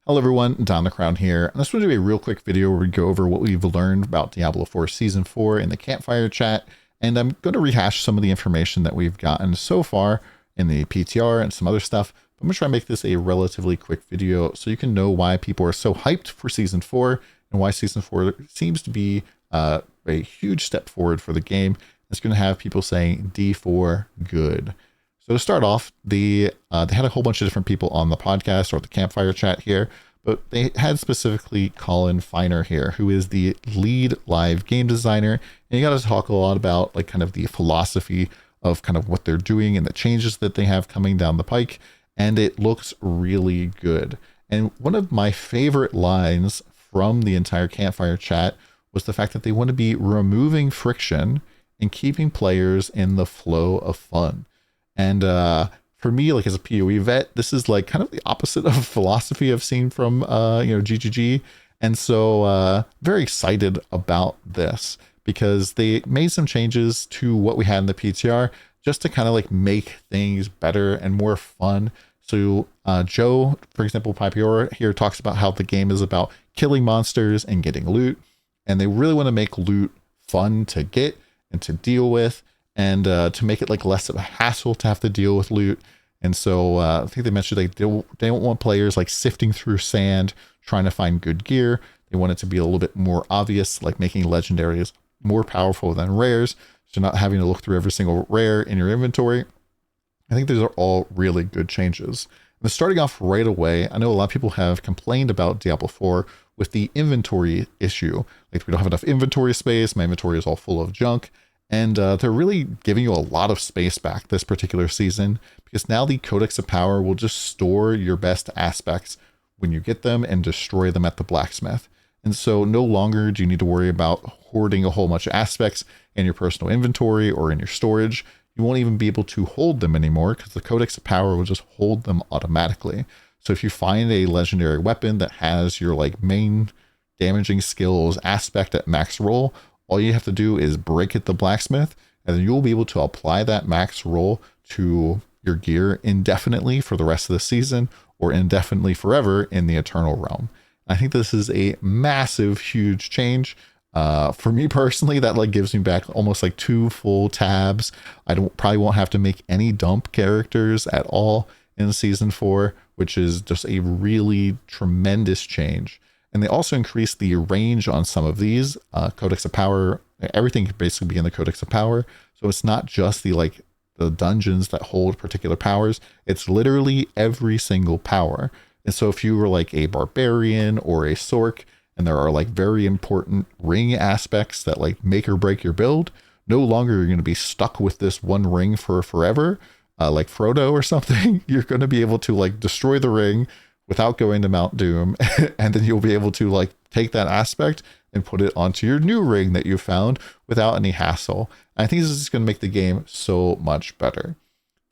Hello everyone, DonTheCrown here, and this will be a real quick video where we go over what we've learned about Diablo IV Season 4 in the Campfire chat, and I'm going to rehash some of the information that we've gotten so far in the PTR and some other stuff. I'm going to try to make this a relatively quick video so you can know why people are so hyped for Season 4 and why Season 4 seems to be a huge step forward for the game. It's going to have people saying D4 good. So to start off, they had a whole bunch of different people on the podcast or the Campfire chat here, but they had specifically Colin Feiner here, who is the lead live game designer. And he got to talk a lot about like kind of the philosophy of kind of what they're doing and the changes that they have coming down the pike. And it looks really good. And one of my favorite lines from the entire Campfire chat was the fact that they want to be removing friction and keeping players in the flow of fun. And for me, like as a PoE vet, this is like kind of the opposite of philosophy I've seen from GGG. And so very excited about this because they made some changes to what we had in the PTR just to kind of like make things better and more fun. So Joe, for example, Pipiora here talks about how the game is about killing monsters and getting loot. And they really want to make loot fun to get and to deal with, and to make it like less of a hassle to have to deal with loot. And so I think they mentioned they don't want players like sifting through sand trying to find good gear. They want it to be a little bit more obvious, like making legendaries more powerful than rares, so not having to look through every single rare in your inventory. I think these are all really good changes. And starting off right away, I know a lot of people have complained about Diablo 4 with the inventory issue. Like, we don't have enough inventory space, my inventory is all full of junk. And they're really giving you a lot of space back this particular season, because now the Codex of Power will just store your best aspects when you get them and destroy them at the blacksmith. And so no longer do you need to worry about hoarding a whole bunch of aspects in your personal inventory or in your storage. You won't even be able to hold them anymore because the Codex of Power will just hold them automatically. So if you find a legendary weapon that has your like main damaging skills aspect at max roll, all you have to do is break at the blacksmith, and then you'll be able to apply that max roll to your gear indefinitely for the rest of the season, or indefinitely forever in the Eternal Realm. I think this is a massive, huge change. For me personally, that like gives me back almost like 2 full tabs. I probably won't have to make any dump characters at all in Season 4, which is just a really tremendous change. And they also increased the range on some of these. Codex of Power, everything can basically be in the Codex of Power. So it's not just the dungeons that hold particular powers. It's literally every single power. And so if you were like a barbarian or a sork, and there are like very important ring aspects that like make or break your build, no longer you're going to be stuck with this one ring for forever, like Frodo or something. You're going to be able to like destroy the ring without going to Mount Doom, and then you'll be able to like take that aspect and put it onto your new ring that you found without any hassle. And I think this is going to make the game so much better.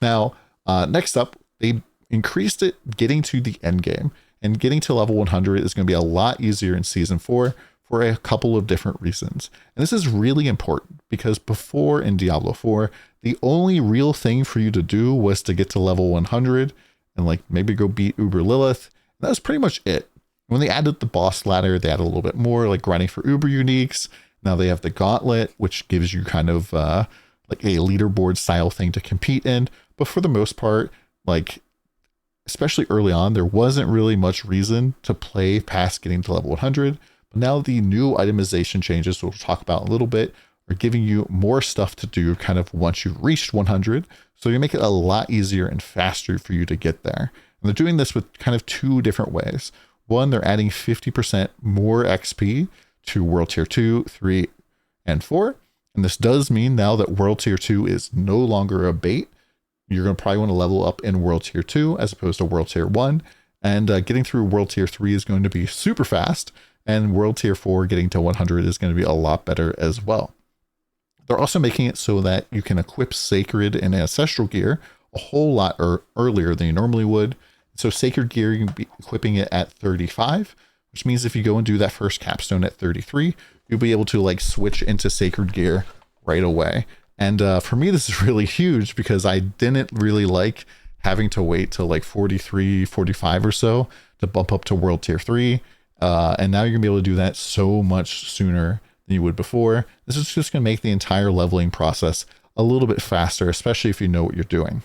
Now, next up, they increased it getting to the end game, and getting to level 100 is going to be a lot easier in Season 4 for a couple of different reasons. And this is really important because before in Diablo 4, the only real thing for you to do was to get to level 100 and like maybe go beat Uber Lilith. And that was pretty much it. When they added the boss ladder, they added a little bit more like grinding for Uber uniques. Now they have the gauntlet, which gives you kind of like a leaderboard style thing to compete in. But for the most part, like especially early on, there wasn't really much reason to play past getting to level 100. But now the new itemization changes, we'll talk about in a little bit, are giving you more stuff to do kind of once you've reached 100. So you make it a lot easier and faster for you to get there. And they're doing this with kind of 2 different ways. One, they're adding 50% more XP to World Tier 2, 3, and 4. And this does mean now that World Tier 2 is no longer a bait. You're going to probably want to level up in World Tier 2 as opposed to World Tier 1. And getting through World Tier 3 is going to be super fast. And World Tier 4 getting to 100 is going to be a lot better as well. They're also making it so that you can equip Sacred and Ancestral gear a whole lot earlier than you normally would. So Sacred gear, you can be equipping it at 35, which means if you go and do that first capstone at 33, you'll be able to like switch into Sacred gear right away. And for me, this is really huge because I didn't really like having to wait till like 43, 45 or so to bump up to world tier 3. And now you're gonna be able to do that so much sooner than you would before. This is just gonna make the entire leveling process a little bit faster, especially if you know what you're doing.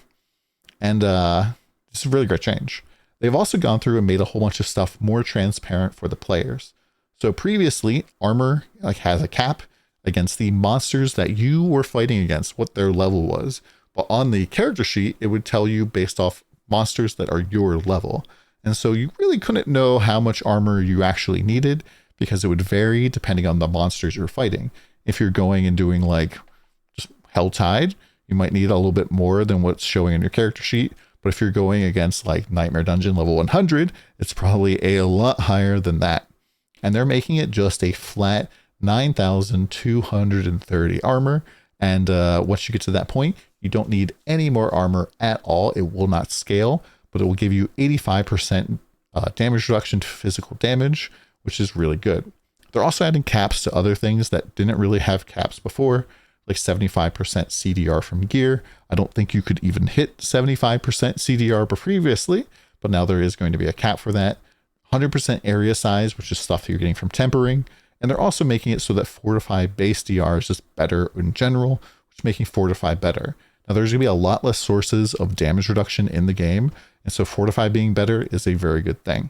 And this is a really great change. They've also gone through and made a whole bunch of stuff more transparent for the players. So previously, armor has a cap against the monsters that you were fighting against, what their level was. But on the character sheet, it would tell you based off monsters that are your level. And so you really couldn't know how much armor you actually needed because it would vary depending on the monsters you're fighting. If you're going and doing like just Helltide, you might need a little bit more than what's showing in your character sheet. But if you're going against like Nightmare Dungeon level 100, it's probably a lot higher than that. And they're making it just a flat 9,230 armor. And once you get to that point, you don't need any more armor at all. It will not scale, but it will give you 85% damage reduction to physical damage, which is really good. They're also adding caps to other things that didn't really have caps before, like 75% CDR from gear. I don't think you could even hit 75% CDR previously, but now there is going to be a cap for that. 100% area size, which is stuff that you're getting from tempering. And they're also making it so that Fortify base DR is just better in general, which is making Fortify better. Now there's going to be a lot less sources of damage reduction in the game, and so Fortify being better is a very good thing.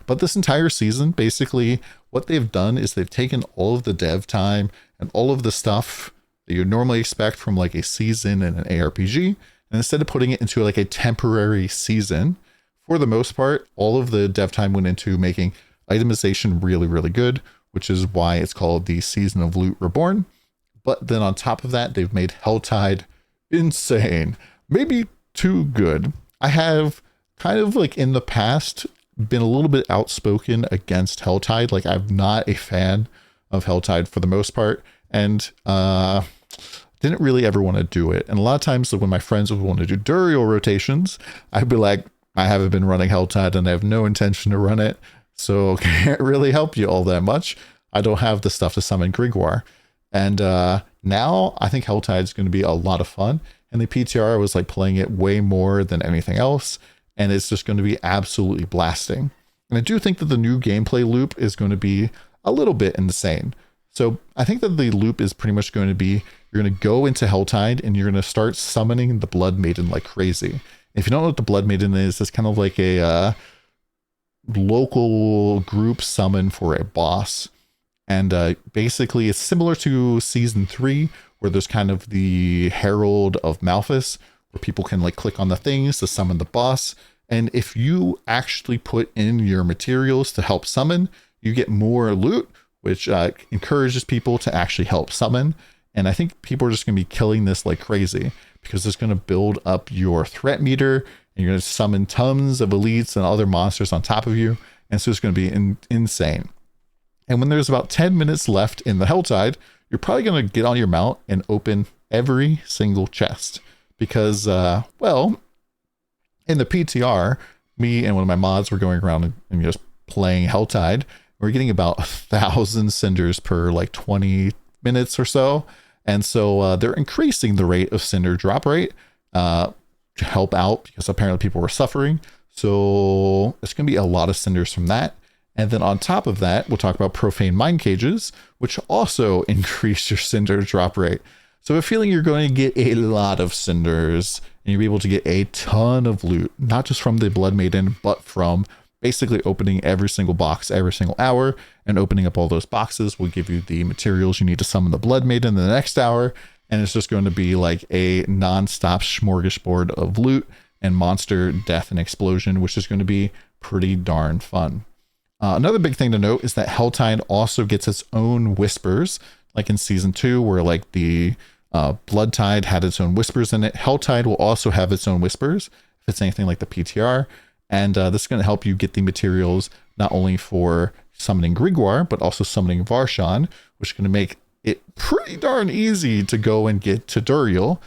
But this entire season, basically, what they've done is they've taken all of the dev time and all of the stuff that you normally expect from like a season and an ARPG, and instead of putting it into like a temporary season, for the most part, all of the dev time went into making itemization really, really good, which is why it's called the Season of Loot Reborn. But then on top of that, they've made Helltide insane, maybe too good. I have kind of like in the past been a little bit outspoken against Helltide. Like I'm not a fan of Helltide for the most part, and didn't really ever want to do it. And a lot of times when my friends would want to do Duriel rotations, I'd be like, I haven't been running Helltide and I have no intention to run it, so can't really help you all that much. I don't have the stuff to summon Grigor. And now I think Helltide is going to be a lot of fun. And the PTR was like playing it way more than anything else. And it's just going to be absolutely blasting. And I do think that the new gameplay loop is going to be a little bit insane. So I think that the loop is pretty much going to be, you're going to go into Helltide and you're going to start summoning the Blood Maiden like crazy. If you don't know what the Blood Maiden is, it's kind of like a local group summon for a boss. And basically it's similar to season 3, where there's kind of the Herald of Malphas, where people can like click on the things to summon the boss. And if you actually put in your materials to help summon, you get more loot, which encourages people to actually help summon. And I think people are just going to be killing this like crazy, because it's going to build up your threat meter, and you're going to summon tons of elites and other monsters on top of you. And so it's going to be insane. And when there's about 10 minutes left in the Helltide, you're probably going to get on your mount and open every single chest. Because, well, in the PTR, me and one of my mods were going around and just playing Helltide. We're getting about 1,000 cinders per like 20 minutes or so. And so they're increasing the rate of cinder drop rate to help out, because apparently people were suffering. So it's going to be a lot of cinders from that. And then on top of that, we'll talk about profane mind cages, which also increase your cinder drop rate. So I have a feeling you're going to get a lot of cinders, and you'll be able to get a ton of loot, not just from the Blood Maiden, but from basically opening every single box every single hour, and opening up all those boxes will give you the materials you need to summon the Blood Maiden in the next hour. And it's just going to be like a non-stop smorgasbord of loot and monster death and explosion, which is going to be pretty darn fun. Another big thing to note is that Helltide also gets its own whispers, like in season 2, where like the Bloodtide had its own whispers in it. Helltide will also have its own whispers, if it's anything like the PTR. And this is going to help you get the materials not only for summoning Grigor, but also summoning Varshan, which is going to make it pretty darn easy to go and get to Duriel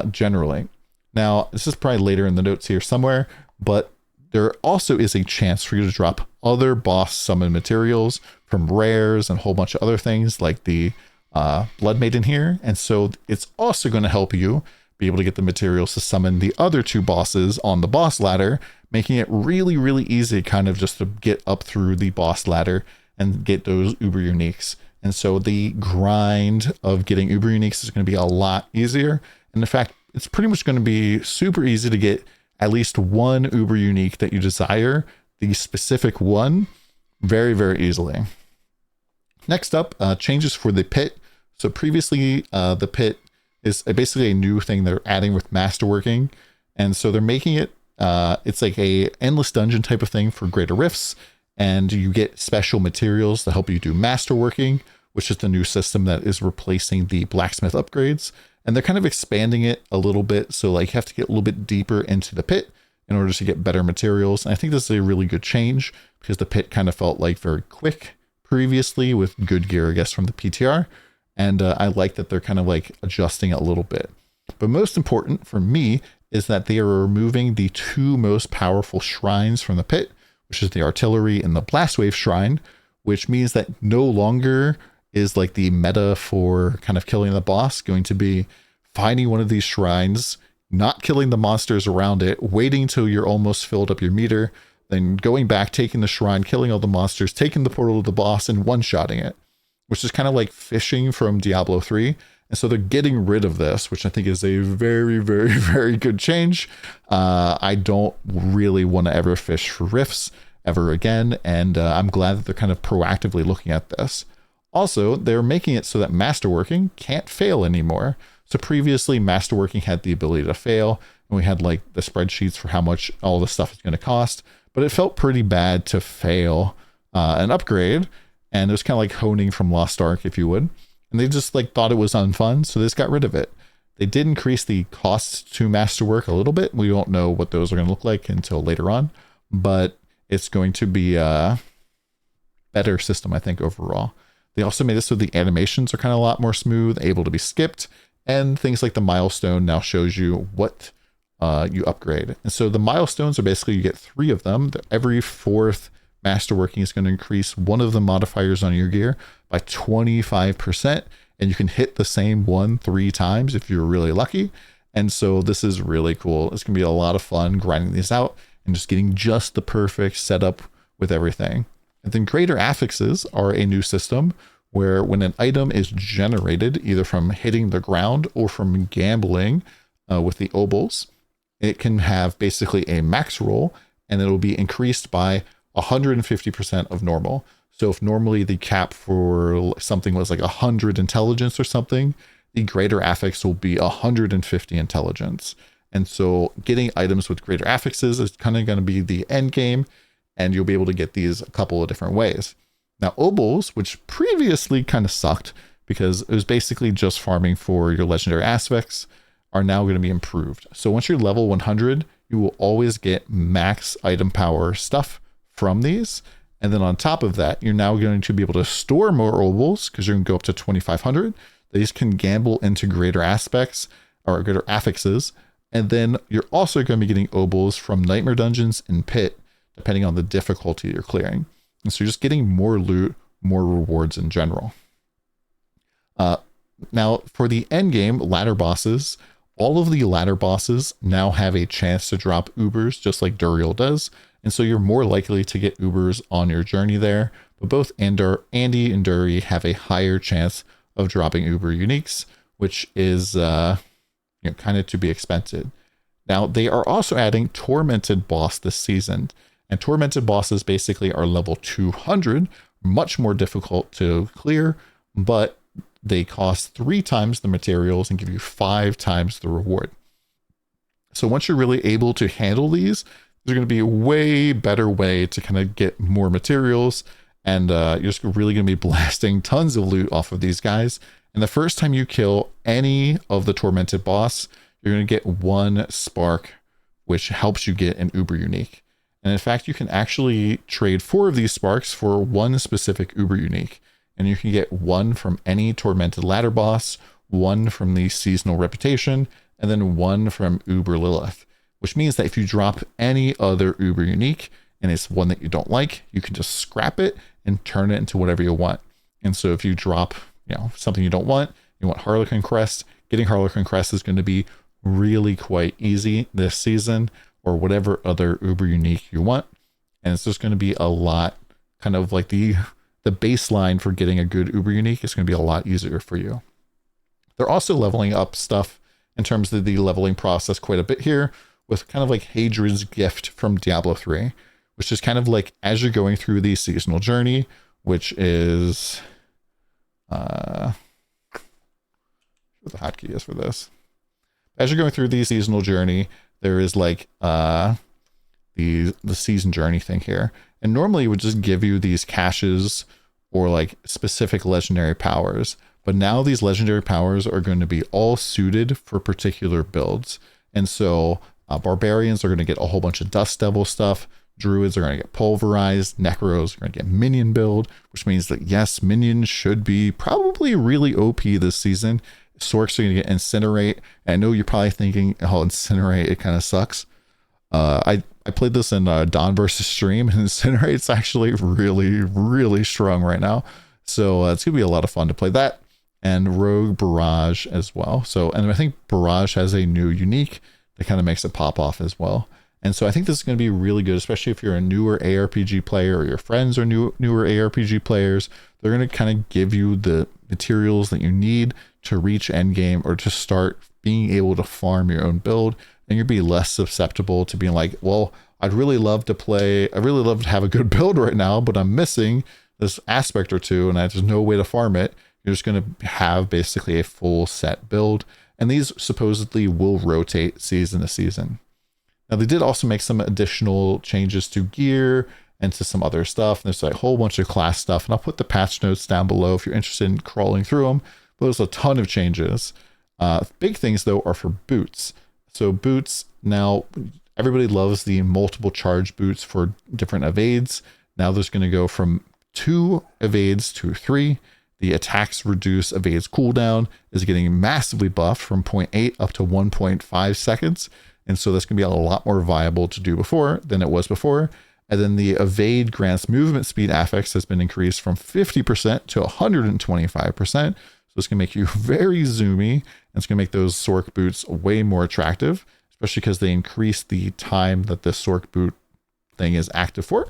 generally. Now, this is probably later in the notes here somewhere, but there also is a chance for you to drop other boss summon materials from rares and a whole bunch of other things like the Blood Maiden here. And so it's also going to help you be able to get the materials to summon the other 2 bosses on the boss ladder, making it really, really easy kind of just to get up through the boss ladder and get those uber uniques. And so the grind of getting uber uniques is going to be a lot easier. And in fact, it's pretty much going to be super easy to get at least 1 uber unique that you desire, the specific one, very, very easily. Next up, changes for the pit. So previously, the pit is basically a new thing they're adding with masterworking. And so they're making it, it's like a endless dungeon type of thing for greater rifts. And you get special materials to help you do masterworking, which is the new system that is replacing the blacksmith upgrades. And they're kind of expanding it a little bit. So like you have to get a little bit deeper into the pit in order to get better materials. And I think this is a really good change because the pit kind of felt like very quick previously with good gear, I guess, from the PTR. And I like that they're kind of like adjusting it a little bit. But most important for me is that they are removing the 2 most powerful shrines from the pit, which is the artillery and the blast wave shrine, which means that no longer is like the meta for kind of killing the boss going to be finding one of these shrines, not killing the monsters around it, waiting until you're almost filled up your meter, then going back, taking the shrine, killing all the monsters, taking the portal to the boss and one-shotting it, which is kind of like fishing from Diablo 3. And so they're getting rid of this, which I think is a very, very, very good change. I don't really want to ever fish for rifts ever again. And I'm glad that they're kind of proactively looking at this. Also, they're making it so that masterworking can't fail anymore. So previously, masterworking had the ability to fail, and we had like the spreadsheets for how much all this stuff is going to cost, but it felt pretty bad to fail an upgrade, and it was kind of like honing from Lost Ark, if you would. And they just like thought it was unfun, so they just got rid of it. They did increase the costs to masterwork a little bit. We don't know what those are going to look like until later on, but it's going to be a better system, I think, overall. They also made it so the animations are kind of a lot more smooth, able to be skipped, and things like the milestone now shows you what you upgrade. And so the milestones are basically, you get 3 of them. Every 4th masterworking is going to increase one of the modifiers on your gear by 25%, and you can hit the same one 3 times if you're really lucky. And so this is really cool. It's going to be a lot of fun grinding these out and just getting just the perfect setup with everything. And then greater affixes are a new system where when an item is generated, either from hitting the ground or from gambling with the obals, it can have basically a max roll, and it'll be increased by 150% of normal. So if normally the cap for something was like 100 intelligence or something, the greater affix will be 150 intelligence. And so getting items with greater affixes is kind of going to be the end game, and you'll be able to get these a couple of different ways. Now, obals, which previously kind of sucked because it was basically just farming for your legendary aspects, are now going to be improved. So once you're level 100, you will always get max item power stuff from these. And then on top of that, you're now going to be able to store more obals because you're going to go up to 2,500. These can gamble into greater aspects or greater affixes. And then you're also going to be getting obals from nightmare dungeons and pit, depending on the difficulty you're clearing. And so you're just getting more loot, more rewards in general. Now, for the end game ladder bosses, all of the ladder bosses now have a chance to drop ubers, just like Duriel does. And so you're more likely to get ubers on your journey there. But both Andy and Duri have a higher chance of dropping uber uniques, which is kind of to be expected. Now, they are also adding Tormented boss this season. And Tormented bosses basically are level 200, much more difficult to clear, but they cost 3 times the materials and give you 5 times the reward. So once you're really able to handle these, there's going to be a way better way to kind of get more materials, and you're just really going to be blasting tons of loot off of these guys. And the first time you kill any of the Tormented boss, you're going to get 1 spark, which helps you get an uber unique. And in fact, you can actually trade 4 of these sparks for 1 specific uber unique. And you can get 1 from any Tormented ladder boss, 1 from the seasonal reputation, and then 1 from Uber Lilith, which means that if you drop any other uber unique and it's one that you don't like, you can just scrap it and turn it into whatever you want. And so if you drop, something you don't want, you want Harlequin Crest, getting Harlequin Crest is going to be really quite easy this season, or whatever other uber unique you want. And it's just going to be a lot, kind of like the baseline for getting a good uber unique is going to be a lot easier for you. They're also leveling up stuff in terms of the leveling process quite a bit here, with kind of like Hadrian's Gift from Diablo 3, which is kind of like as you're going through the seasonal journey, which is what the hotkey is for this. As you're going through the seasonal journey, there is like the season journey thing here. And normally it would just give you these caches or like specific legendary powers. But now these legendary powers are going to be all suited for particular builds. And so barbarians are going to get a whole bunch of Dust Devil stuff. Druids are going to get pulverized. Necros are going to get minion build, which means that yes, minions should be probably really OP this season. Sorks are going to get incinerate. And I know you're probably thinking, oh, incinerate, it kind of sucks. I played this in Don versus Stream, and Incinerate's actually really, really strong right now. So it's going to be a lot of fun to play that. And Rogue Barrage as well. So, and I think Barrage has a new unique that kind of makes it pop off as well. And so I think this is going to be really good, especially if you're a newer ARPG player or your friends are newer ARPG players. They're going to kind of give you the materials that you need to reach endgame or to start being able to farm your own build. And you'll be less susceptible to being like, well, I'd really love to have a good build right now, but I'm missing this aspect or two and there's no way to farm it. You're just going to have basically a full set build. And these supposedly will rotate season to season. Now, they did also make some additional changes to gear and to some other stuff. There's a whole bunch of class stuff, and I'll put the patch notes down below if you're interested in crawling through them. But there's a ton of changes. Big things, though, are for boots. So boots, now everybody loves the multiple charge boots for different evades. Now there's going to go from 2 evades to 3. The attacks reduce evades cooldown is getting massively buffed from 0.8 up to 1.5 seconds. And so that's going to be a lot more viable to do than it was before. And then the evade grants movement speed affix has been increased from 50% to 125%. So it's going to make you very zoomy, and it's going to make those Sork boots way more attractive, especially because they increase the time that the Sork boot thing is active for.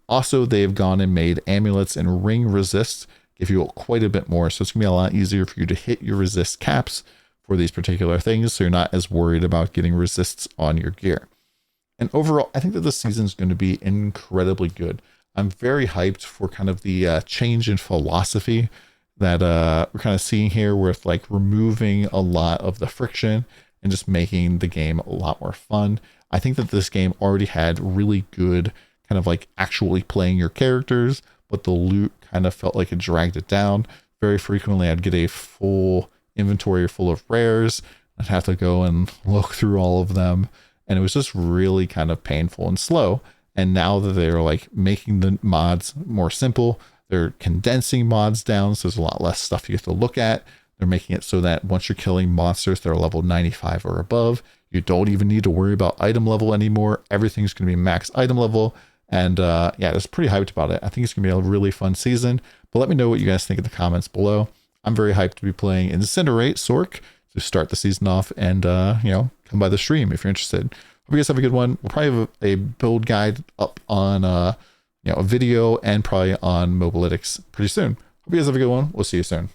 Also, they've gone and made amulets and ring resist give you quite a bit more. So it's going to be a lot easier for you to hit your resist caps for these particular things, so you're not as worried about getting resists on your gear. And overall, I think that this season is going to be incredibly good. I'm very hyped for kind of the change in philosophy that we're kind of seeing here, with like removing a lot of the friction and just making the game a lot more fun. I think that this game already had really good kind of like actually playing your characters, but the loot kind of felt like it dragged it down. Very frequently, I'd get a full inventory full of rares. I'd have to go and look through all of them, and it was just really kind of painful and slow. And now that they're like making the mods more simple, they're condensing mods down, so there's a lot less stuff you have to look at. They're making it so that once you're killing monsters that are level 95 or above, you don't even need to worry about item level anymore. Everything's going to be max item level. And yeah, I was pretty hyped about it. I think it's going to be a really fun season. But let me know what you guys think in the comments below. I'm very hyped to be playing Incinerate Sork to start the season off, and come by the stream if you're interested. Hope you guys have a good one. We'll probably have a build guide up on a video and probably on Mobalytics pretty soon. Hope you guys have a good one. We'll see you soon.